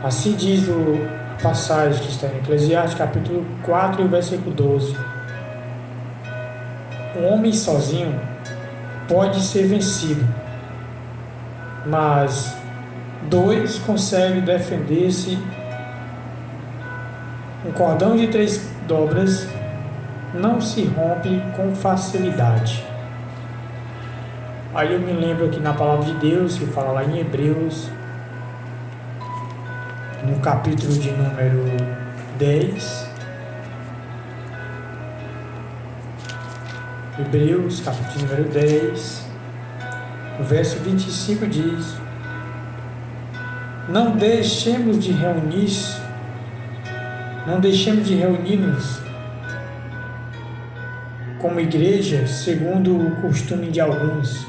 Assim diz a passagem que está em Eclesiastes, capítulo 4, versículo 12. Um homem sozinho pode ser vencido, mas dois conseguem defender-se. Um cordão de 3 dobras não se rompe com facilidade. Aí eu me lembro aqui na palavra de Deus, que fala lá em Hebreus, no capítulo de número 10. Hebreus, capítulo número 10, o verso 25 diz: Não deixemos de reunir-nos como igreja, segundo o costume de alguns,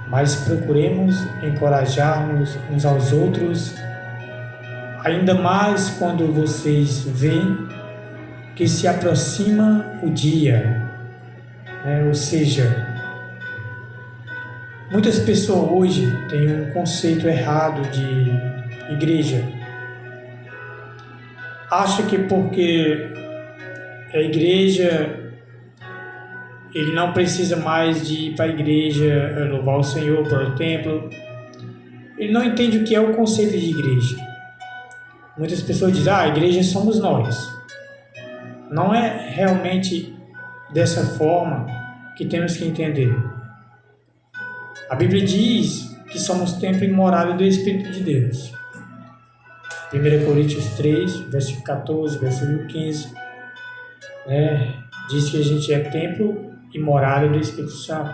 mas procuremos encorajar-nos uns aos outros, ainda mais quando vocês veem que se aproxima o dia. Ou seja, muitas pessoas hoje têm um conceito errado de igreja. Acha que porque a igreja, ele não precisa mais de ir para a igreja louvar o Senhor para o templo. Ele não entende o que é o conceito de igreja. Muitas pessoas dizem: a igreja somos nós. Não é realmente dessa forma que temos que entender. A Bíblia diz que somos templo e morada do Espírito de Deus. 1 Coríntios 3, versículo 14, versículo 15, diz que a gente é templo e morada do Espírito Santo.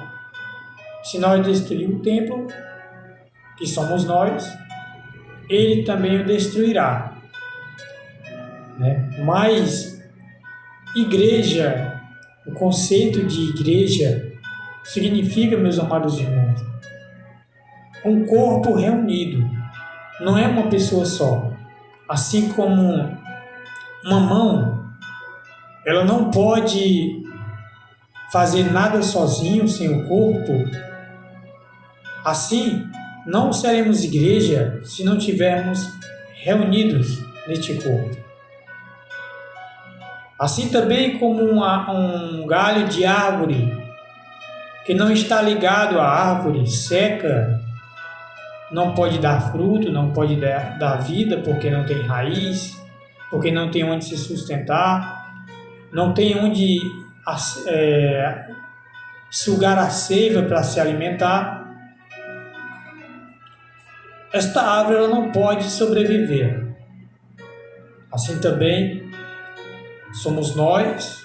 Se nós destruirmos o templo, que somos nós, ele também o destruirá. Mas igreja, o conceito de igreja significa, meus amados irmãos, um corpo reunido, não é uma pessoa só. Assim como uma mão, ela não pode fazer nada sozinho, sem o corpo. Assim, não seremos igreja se não estivermos reunidos neste corpo. Assim também como um galho de árvore que não está ligado à árvore seca, não pode dar fruto, não pode dar vida, porque não tem raiz, porque não tem onde se sustentar, não tem onde sugar a seiva para se alimentar. Esta árvore ela não pode sobreviver. Assim também somos nós,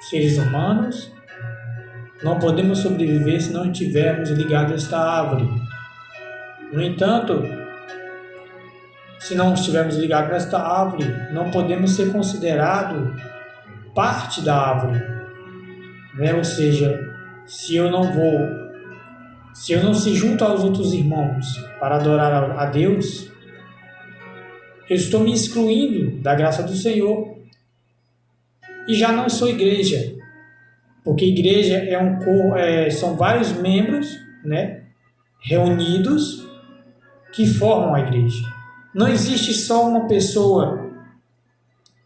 seres humanos, não podemos sobreviver se não estivermos ligados a esta árvore. No entanto, se não estivermos ligados nesta árvore, não podemos ser considerados parte da árvore. Ou seja, se eu não se junto aos outros irmãos para adorar a Deus, eu estou me excluindo da graça do Senhor e já não sou igreja, porque igreja são vários membros, reunidos, que formam a igreja. Não existe só uma pessoa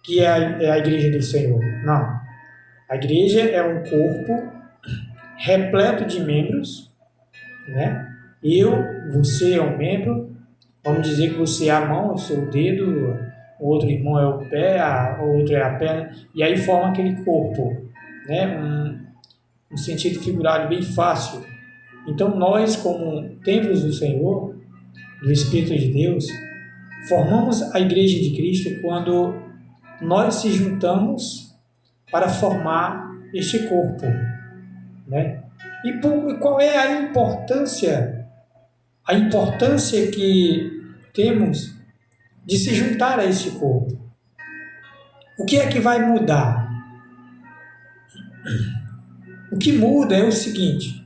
que é a igreja do Senhor. Não. A igreja é um corpo repleto de membros, Você é um membro. Vamos dizer que você é a mão, eu sou o dedo, o outro irmão é o pé, o outro é a perna, e aí forma aquele corpo, um sentido figurado bem fácil. Então nós, como templos do Senhor, do Espírito de Deus, formamos a Igreja de Cristo quando nós se juntamos para formar este corpo. E qual é a importância? A importância que temos de se juntar a este corpo. O que é que vai mudar? O que muda é o seguinte.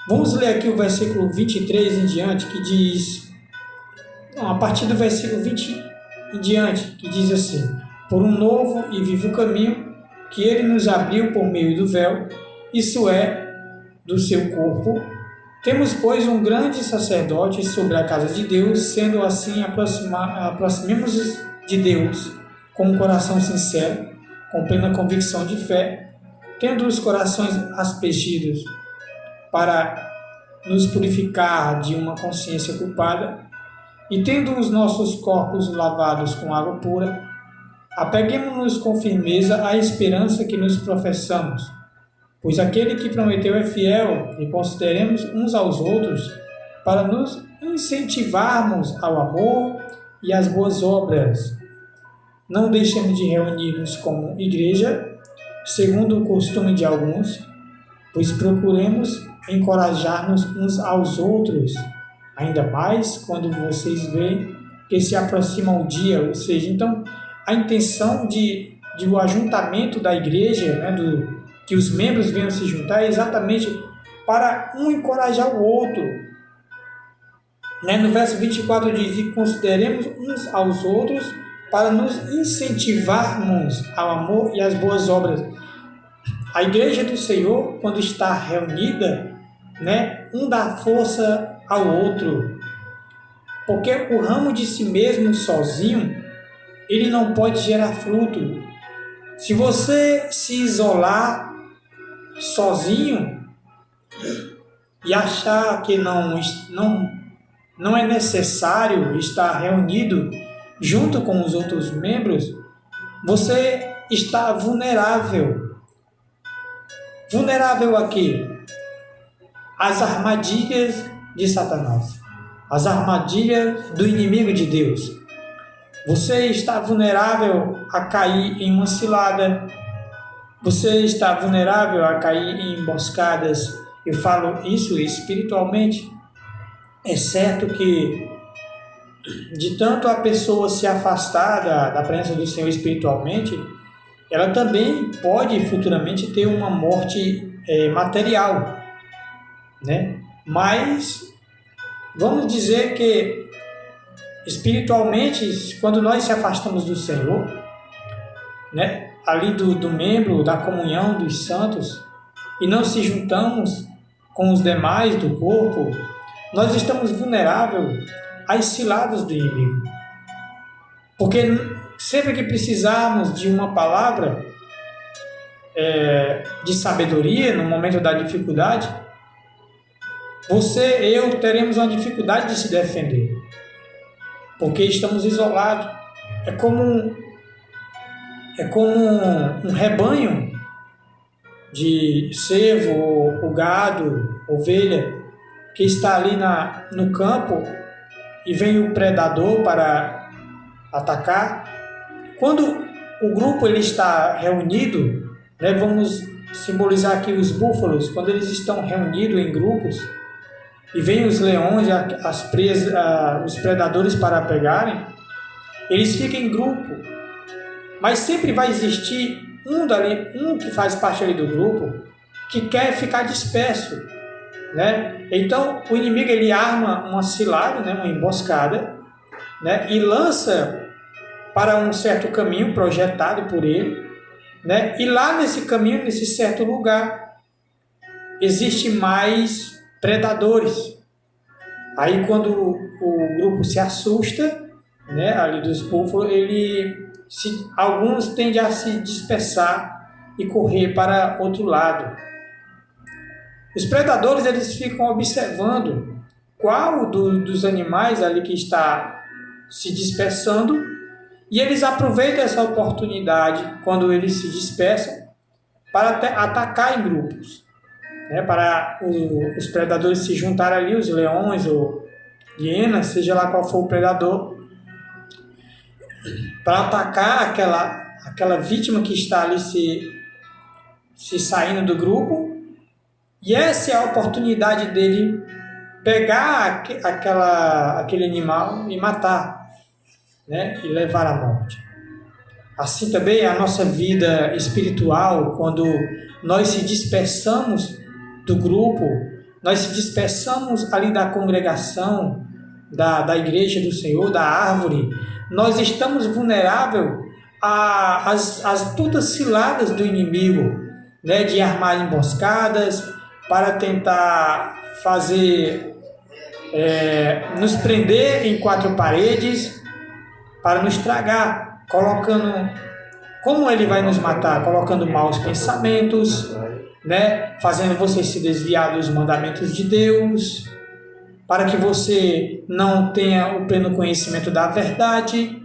Vamos ler aqui o versículo 23 em diante, que diz... a partir do versículo 20 em diante, que diz assim: Por um novo e vivo caminho que ele nos abriu por meio do véu, isso é, do seu corpo, Temos, pois, um grande sacerdote sobre a casa de Deus, sendo assim, aproximemos de Deus com um coração sincero, com plena convicção de fé, tendo os corações aspergidos para nos purificar de uma consciência culpada, e tendo os nossos corpos lavados com água pura, apeguemo-nos com firmeza à esperança que nos professamos, pois aquele que prometeu é fiel, e consideremos uns aos outros para nos incentivarmos ao amor e às boas obras. Não deixemos de reunir-nos como igreja, segundo o costume de alguns, pois procuremos encorajar-nos uns aos outros, ainda mais quando vocês veem que se aproxima o dia, ou seja, então a intenção de o ajuntamento da igreja, né, que os membros venham se juntar, é exatamente para um encorajar o outro. Né? No verso 24 diz: e consideremos uns aos outros para nos incentivarmos ao amor e às boas obras. A igreja do Senhor, quando está reunida, né, um dá força ao outro, porque o ramo de si mesmo sozinho, ele não pode gerar fruto. Se você se isolar sozinho e achar que não é necessário estar reunido junto com os outros membros, você está vulnerável. Vulnerável a quê? Às armadilhas de Satanás, as armadilhas do inimigo de Deus. Você está vulnerável a cair em uma cilada, você está vulnerável a cair em emboscadas. Eu falo isso espiritualmente. É certo que, de tanto a pessoa se afastar da presença do Senhor espiritualmente, ela também pode futuramente ter uma morte material, né? Mas vamos dizer que espiritualmente, quando nós se afastamos do Senhor, né, ali do membro da comunhão dos santos, e não se juntamos com os demais do corpo, nós estamos vulneráveis às ciladas do inimigo. Porque sempre que precisarmos de uma palavra de sabedoria no momento da dificuldade, você e eu teremos uma dificuldade de se defender, porque estamos isolados. É como um rebanho de cervo, o gado, ovelha, que está ali no campo e vem o predador para atacar. Quando o grupo ele está reunido, né, vamos simbolizar aqui os búfalos, quando eles estão reunidos em grupos, e vêm os leões, as presas, os predadores para pegarem, eles ficam em grupo, mas sempre vai existir um que faz parte ali do grupo, que quer ficar disperso, né? Então o inimigo ele arma uma cilada, né, uma emboscada, né, e lança para um certo caminho projetado por ele, né? E lá nesse caminho, nesse certo lugar, existe mais predadores. Aí quando o grupo se assusta, né, ali dos búfalos, alguns tendem a se dispersar e correr para outro lado. Os predadores eles ficam observando qual dos animais ali que está se dispersando, e eles aproveitam essa oportunidade quando eles se dispersam para atacar em grupos, né, para os predadores se juntarem ali, os leões ou hienas, seja lá qual for o predador, para atacar aquela vítima que está ali se saindo do grupo. E essa é a oportunidade dele pegar aquele animal e matar, né, e levar à morte. Assim também a nossa vida espiritual, quando nós se dispersamos do grupo, nós se dispersamos ali da congregação, da igreja do Senhor, da árvore, nós estamos vulneráveis às todas ciladas do inimigo, né, de armar emboscadas para tentar fazer, nos prender em quatro paredes para nos tragar, colocando, como ele vai nos matar? Colocando maus pensamentos, né? Fazendo você se desviar dos mandamentos de Deus, para que você não tenha o pleno conhecimento da verdade.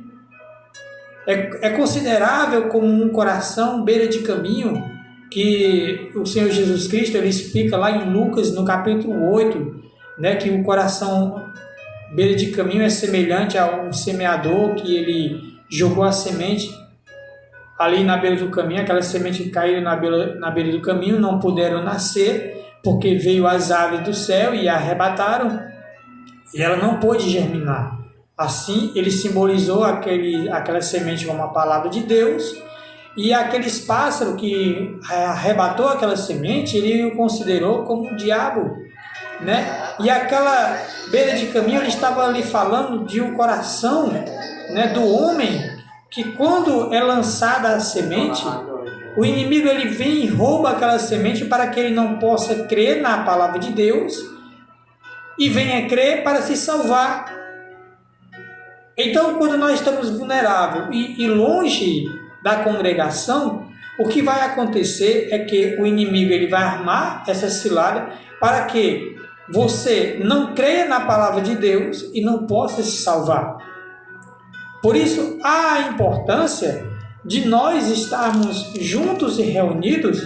É considerável como um coração beira de caminho, que o Senhor Jesus Cristo ele explica lá em Lucas, no capítulo 8, né, que o coração beira de caminho é semelhante a um semeador que ele jogou a semente ali na beira do caminho. Aquelas sementes caíram na beira do caminho, não puderam nascer, porque veio as aves do céu e a arrebataram, e ela não pôde germinar. Assim, ele simbolizou aquela semente como a palavra de Deus, e aqueles pássaros que arrebatou aquela semente, ele o considerou como o diabo, né? E aquela beira de caminho, ele estava ali falando de um coração, né, do homem, que quando é lançada a semente, o inimigo ele vem e rouba aquela semente para que ele não possa crer na palavra de Deus e venha crer para se salvar. Então, quando nós estamos vulneráveis e longe da congregação, o que vai acontecer é que o inimigo ele vai armar essa cilada para que você não creia na palavra de Deus e não possa se salvar. Por isso, há a importância de nós estarmos juntos e reunidos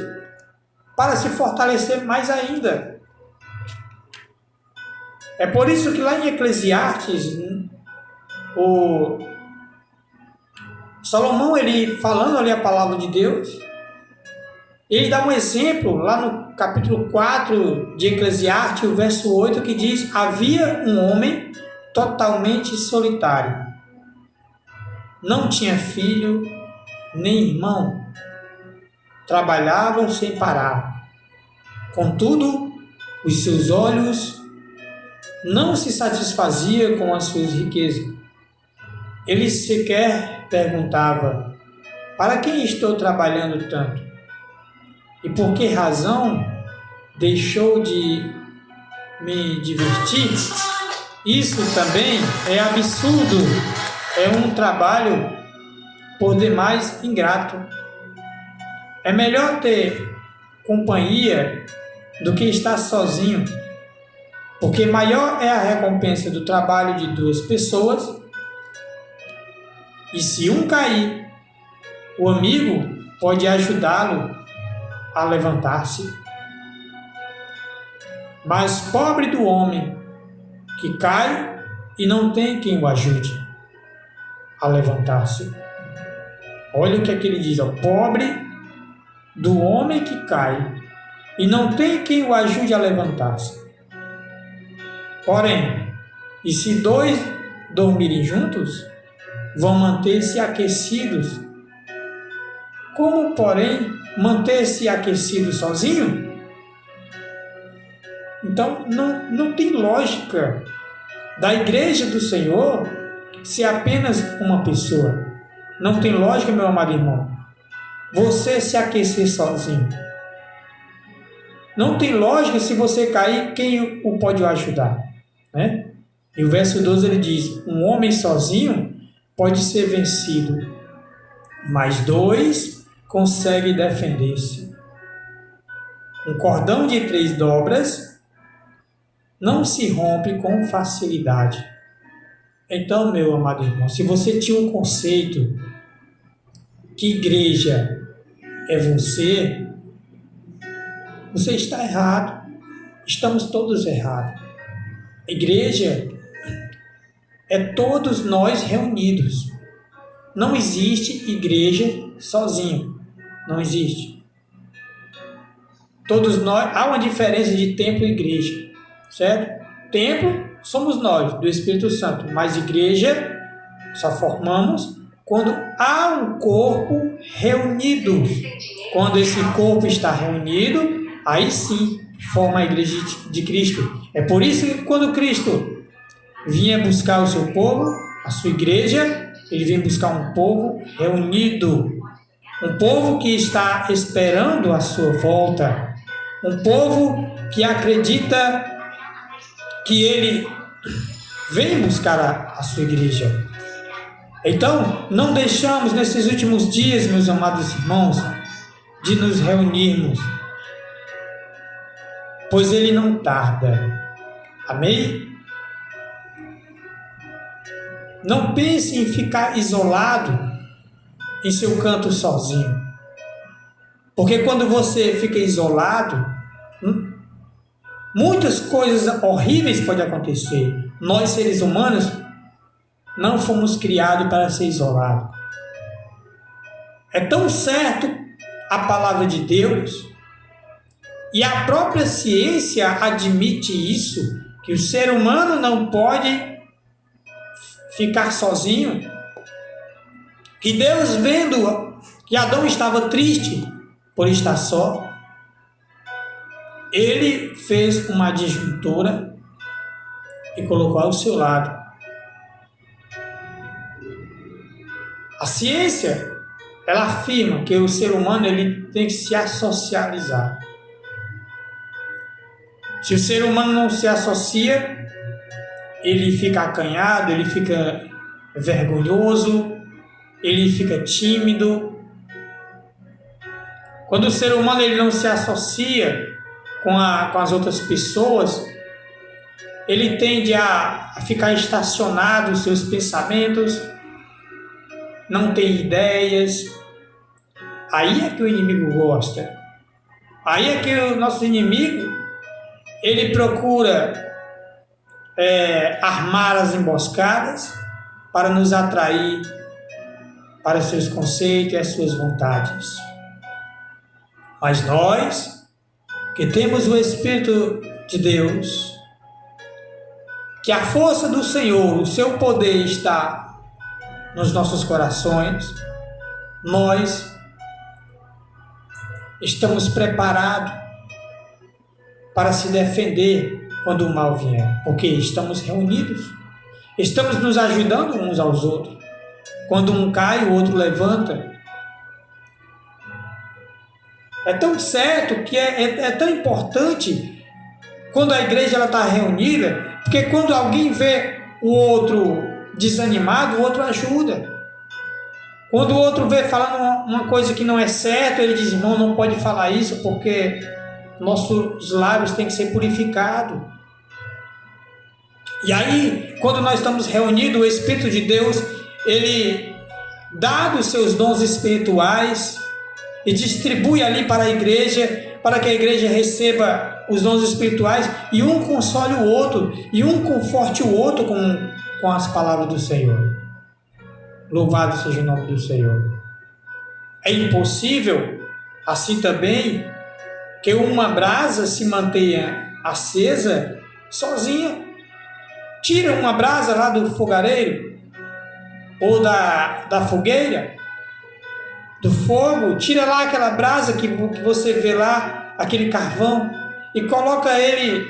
para se fortalecer mais ainda. É por isso que lá em Eclesiastes, o Salomão, ele falando ali a palavra de Deus, ele dá um exemplo lá no capítulo 4 de Eclesiastes, o verso 8, que diz: havia um homem totalmente solitário, não tinha filho nem irmão, trabalhava sem parar, contudo os seus olhos não se satisfazia com as suas riquezas. Ele sequer perguntava: para quem estou trabalhando tanto? E por que razão deixou de me divertir? Isso também é absurdo, é um trabalho por demais ingrato. É melhor ter companhia do que estar sozinho, porque maior é a recompensa do trabalho de duas pessoas. E se um cair, o amigo pode ajudá-lo a levantar-se. Mas pobre do homem que cai e não tem quem o ajude a levantar-se. Olha o que é que ele diz: ó, pobre do homem que cai e não tem quem o ajude a levantar-se. Porém, e se dois dormirem juntos, vão manter-se aquecidos. Como, porém, manter-se aquecido sozinho? Então, não tem lógica da igreja do Senhor ser apenas uma pessoa. Não tem lógica, meu amado irmão, você se aquecer sozinho. Não tem lógica. Se você cair, quem o pode ajudar, né? E o verso 12 ele diz: um homem sozinho pode ser vencido, mas dois conseguem defender-se. Um cordão de 3 dobras não se rompe com facilidade. Então, meu amado irmão, se você tinha um conceito que igreja é você está errado. Estamos todos errados. Igreja é todos nós reunidos. Não existe igreja sozinho. Não existe. Todos nós, há uma diferença de templo e igreja, certo? Templo somos nós, do Espírito Santo, mas igreja só formamos quando há um corpo reunido. Quando esse corpo está reunido, aí sim forma a igreja de Cristo. É por isso que quando Cristo vinha buscar o seu povo, a sua igreja, ele vem buscar um povo reunido, um povo que está esperando a sua volta, um povo que acredita que Ele vem buscar a sua igreja. Então, não deixamos nesses últimos dias, meus amados irmãos, de nos reunirmos, pois Ele não tarda. Amém? Não pense em ficar isolado em seu canto sozinho. Porque quando você fica isolado, muitas coisas horríveis podem acontecer. Nós, seres humanos, não fomos criados para ser isolados. É tão certo a palavra de Deus, e a própria ciência admite isso, que o ser humano não pode ficar sozinho. Que Deus, vendo que Adão estava triste por estar só, Ele fez uma adjuntora e colocou ao seu lado. A ciência, ela afirma que o ser humano ele tem que se assocializar. Se o ser humano não se associa, ele fica acanhado, ele fica vergonhoso, ele fica tímido. Quando o ser humano ele não se associa com as outras pessoas, ele tende a ficar estacionado os seus pensamentos, não tem ideias. Aí é que o inimigo gosta. Aí é que o nosso inimigo ele procura armar as emboscadas para nos atrair para os seus conceitos e as suas vontades. Mas nós, que temos o Espírito de Deus, que a força do Senhor, o seu poder está nos nossos corações, nós estamos preparados para se defender quando o mal vier, porque estamos reunidos, estamos nos ajudando uns aos outros. Quando um cai, o outro levanta. É tão certo que é tão importante quando a igreja está reunida, porque quando alguém vê o outro desanimado, o outro ajuda. Quando o outro vê falando uma coisa que não é certa, ele diz: irmão, não pode falar isso porque nossos lábios têm que ser purificados. E aí, quando nós estamos reunidos, o Espírito de Deus, ele dá os seus dons espirituais e distribui ali para a igreja, para que a igreja receba os dons espirituais e um console o outro, e um conforte o outro com as palavras do Senhor. Louvado seja o nome do Senhor. É impossível, assim também, que uma brasa se mantenha acesa sozinha. Tira uma brasa lá do fogareiro, ou da fogueira, do fogo, tira lá aquela brasa que você vê lá, aquele carvão, e coloca ele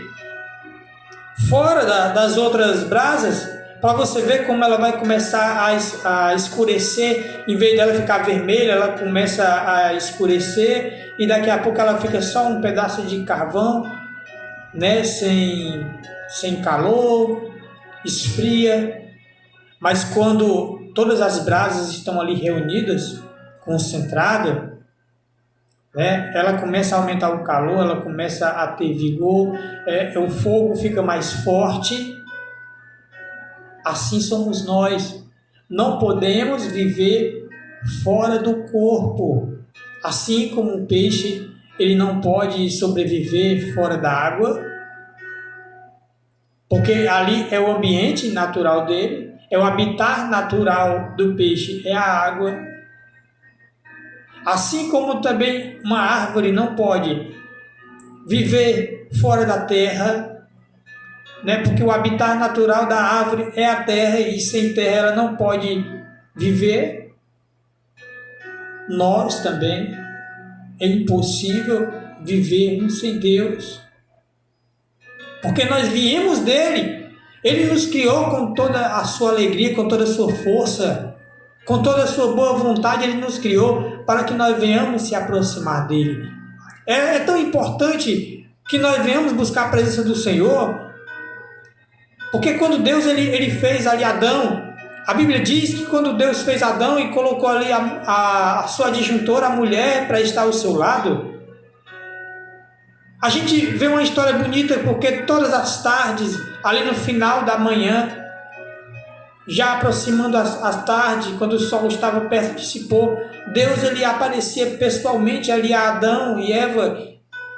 fora das outras brasas, para você ver como ela vai começar a escurecer. Em vez dela ficar vermelha, ela começa a escurecer, e daqui a pouco ela fica só um pedaço de carvão, né, sem calor, esfria. Mas quando todas as brasas estão ali reunidas, concentradas, né, ela começa a aumentar o calor, ela começa a ter vigor, o fogo fica mais forte. Assim somos nós. Não podemos viver fora do corpo. Assim como um peixe, ele não pode sobreviver fora da água, porque ali é o ambiente natural dele, é o habitat natural do peixe, é a água. Assim como também uma árvore não pode viver fora da terra, né? Porque o habitat natural da árvore é a terra, e sem terra ela não pode viver. Nós também é impossível vivermos sem Deus, porque nós viemos dele. Ele nos criou com toda a sua alegria, com toda a sua força, com toda a sua boa vontade. Ele nos criou para que nós venhamos se aproximar dele. É tão importante que nós venhamos buscar a presença do Senhor, Porque quando Deus ele fez ali Adão, a Bíblia diz que quando Deus fez Adão e colocou ali a sua adjuntora, a mulher, para estar ao seu lado, a gente vê uma história bonita, porque todas as tardes, ali no final da manhã, já aproximando as tardes, quando o sol estava perto de se pôr, Deus ele aparecia pessoalmente ali a Adão e Eva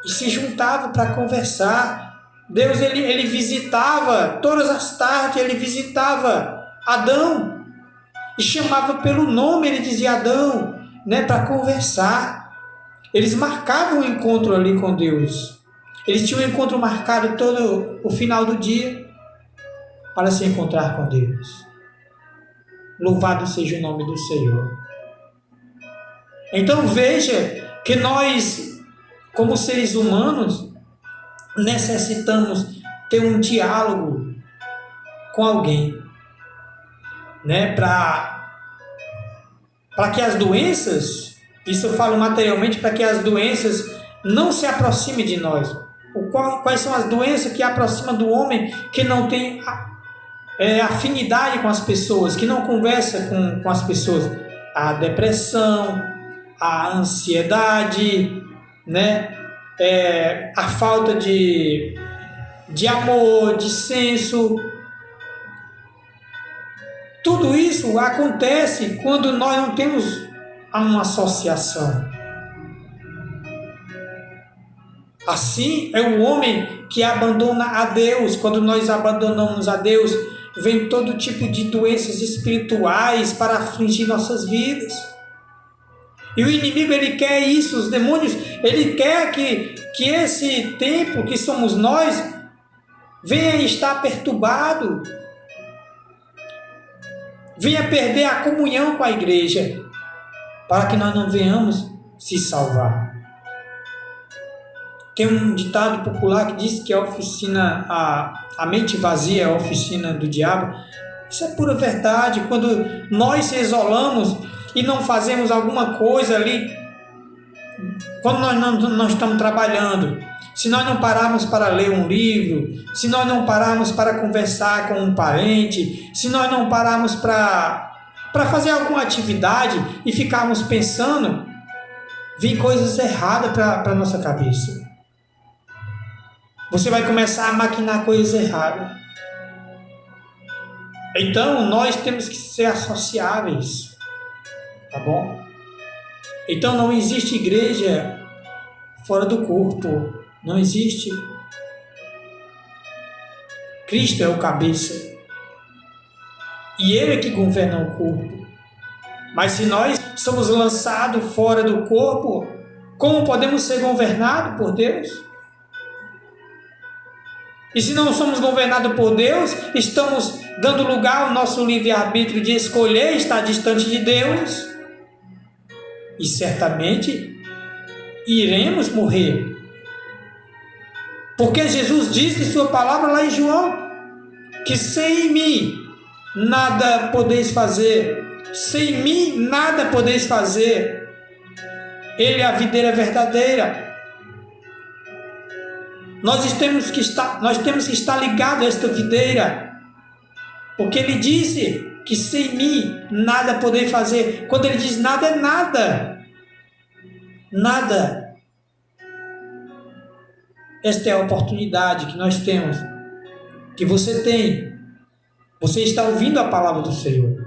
e se juntava para conversar. Deus ele visitava, todas as tardes ele visitava Adão e chamava pelo nome, ele dizia Adão, né, para conversar. Eles marcavam o encontro ali com Deus. Eles tinham um encontro marcado todo o final do dia para se encontrar com Deus. Louvado seja o nome do Senhor. Então veja que nós, como seres humanos, necessitamos ter um diálogo com alguém, né? Para que as doenças, isso eu falo materialmente, para que as doenças não se aproximem de nós. Quais são as doenças que aproximam do homem que não tem afinidade com as pessoas, que não conversa com as pessoas? A depressão, a ansiedade, né? A falta de amor, de senso. Tudo isso acontece quando nós não temos uma associação. Assim é o homem que abandona a Deus. Quando nós abandonamos a Deus, vem todo tipo de doenças espirituais para afligir nossas vidas. E o inimigo, ele quer isso, os demônios, ele quer que esse tempo que somos nós venha estar perturbado, venha perder a comunhão com a igreja, para que nós não venhamos se salvar. Tem um ditado popular que diz que a mente vazia é a oficina do diabo. Isso é pura verdade. Quando nós se isolamos e não fazemos alguma coisa ali, quando nós não estamos trabalhando, se nós não pararmos para ler um livro, se nós não pararmos para conversar com um parente, se nós não pararmos para fazer alguma atividade e ficarmos pensando, vem coisas erradas para a nossa cabeça. Você vai começar a maquinar coisas erradas. Então, nós temos que ser associáveis. Tá bom? Então, não existe igreja fora do corpo. Não existe. Cristo é o cabeça. E Ele é que governa o corpo. Mas se nós somos lançados fora do corpo, como podemos ser governados por Deus? E se não somos governados por Deus, estamos dando lugar ao nosso livre-arbítrio de escolher estar distante de Deus. E certamente iremos morrer. Porque Jesus disse em sua palavra lá em João, que sem mim nada podeis fazer. Sem mim nada podeis fazer. Ele é a videira verdadeira. Nós temos que estar ligados a esta videira, porque ele disse que sem mim nada poder fazer. Quando ele diz nada, é nada. Nada. Esta é a oportunidade que nós temos, que você tem. Você está ouvindo a palavra do Senhor.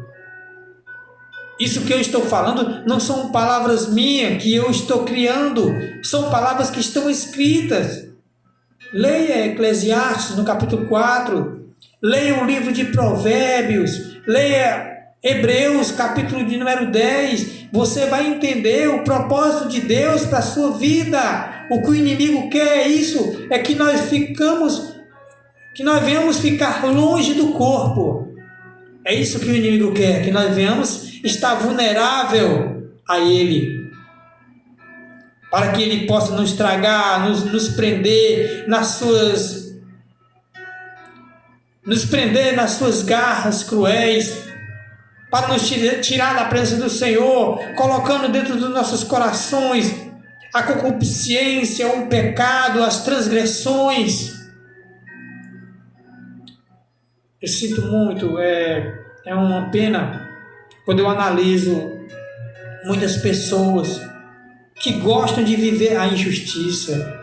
Isso que eu estou falando não são palavras minhas que eu estou criando, são palavras que estão escritas. Leia Eclesiastes no capítulo 4, leia o livro de Provérbios, leia Hebreus capítulo de número 10, você vai entender o propósito de Deus para a sua vida. O que o inimigo quer é isso, é que nós venhamos ficar longe do corpo. É isso que o inimigo quer, que nós venhamos estar vulnerável a ele, para que ele possa nos tragar, nos prender nas suas garras cruéis, para nos tirar da presença do Senhor, colocando dentro dos nossos corações a concupiscência, o pecado, as transgressões. Eu sinto muito, é uma pena quando eu analiso muitas pessoas que gostam de viver a injustiça.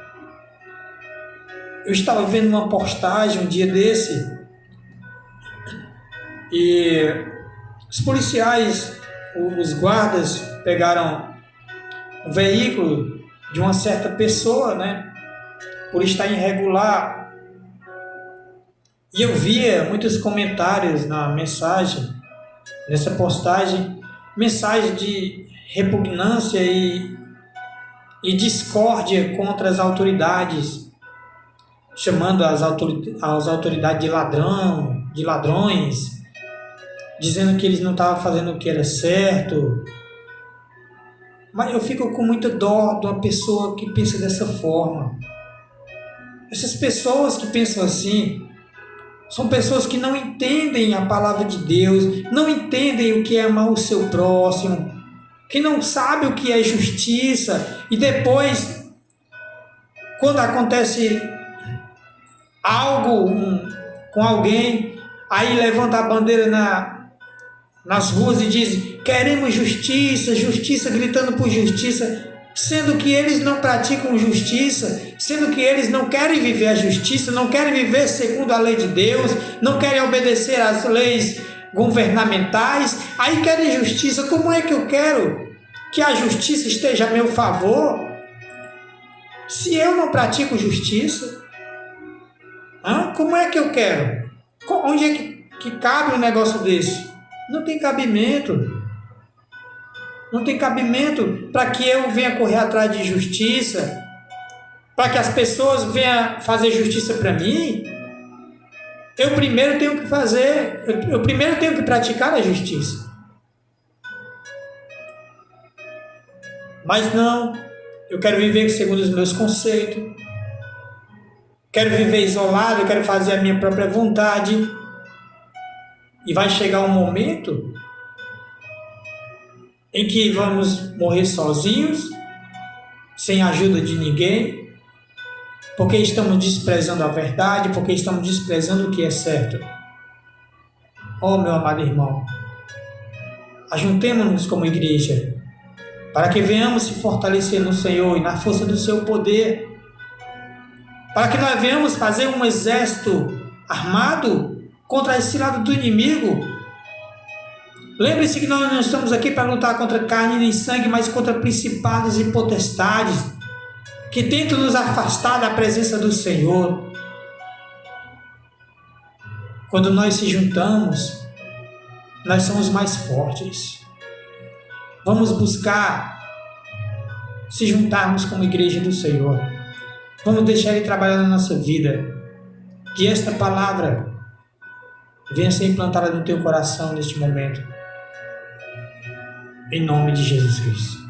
Eu estava vendo uma postagem um dia desse e os policiais, os guardas, pegaram um veículo de uma certa pessoa, né, por estar irregular. E eu via muitos comentários na mensagem, nessa postagem, mensagem de repugnância e discórdia contra as autoridades, chamando as autoridades de ladrão, de ladrões, dizendo que eles não estavam fazendo o que era certo. Mas eu fico com muita dó de uma pessoa que pensa dessa forma. Essas pessoas que pensam assim são pessoas que não entendem a palavra de Deus, não entendem o que é amar o seu próximo, que não sabem o que é justiça, e depois, quando acontece algo com alguém, aí levanta a bandeira nas ruas e diz: queremos justiça, justiça, gritando por justiça, sendo que eles não praticam justiça, sendo que eles não querem viver a justiça, não querem viver segundo a lei de Deus, não querem obedecer às leis governamentais, aí querem justiça. Como é que eu quero que a justiça esteja a meu favor se eu não pratico justiça? Como é que eu quero? Onde é que cabe um negócio desse? Não tem cabimento. Não tem cabimento para que eu venha correr atrás de justiça, para que as pessoas venham fazer justiça para mim. Eu primeiro tenho que fazer, eu primeiro tenho que praticar a justiça. Mas não, eu quero viver segundo os meus conceitos, quero viver isolado, eu quero fazer a minha própria vontade. E vai chegar um momento em que vamos morrer sozinhos, sem a ajuda de ninguém, porque estamos desprezando a verdade, porque estamos desprezando o que é certo. Oh, meu amado irmão, ajuntemo-nos como igreja, para que venhamos se fortalecer no Senhor e na força do seu poder, para que nós venhamos fazer um exército armado contra esse lado do inimigo. Lembre-se que nós não estamos aqui para lutar contra carne nem sangue, mas contra principados e potestades que tentam nos afastar da presença do Senhor. Quando nós se juntamos, nós somos mais fortes. Vamos buscar se juntarmos como igreja do Senhor. Vamos deixar Ele trabalhar na nossa vida. Que esta palavra venha ser implantada no teu coração neste momento. Em nome de Jesus Cristo.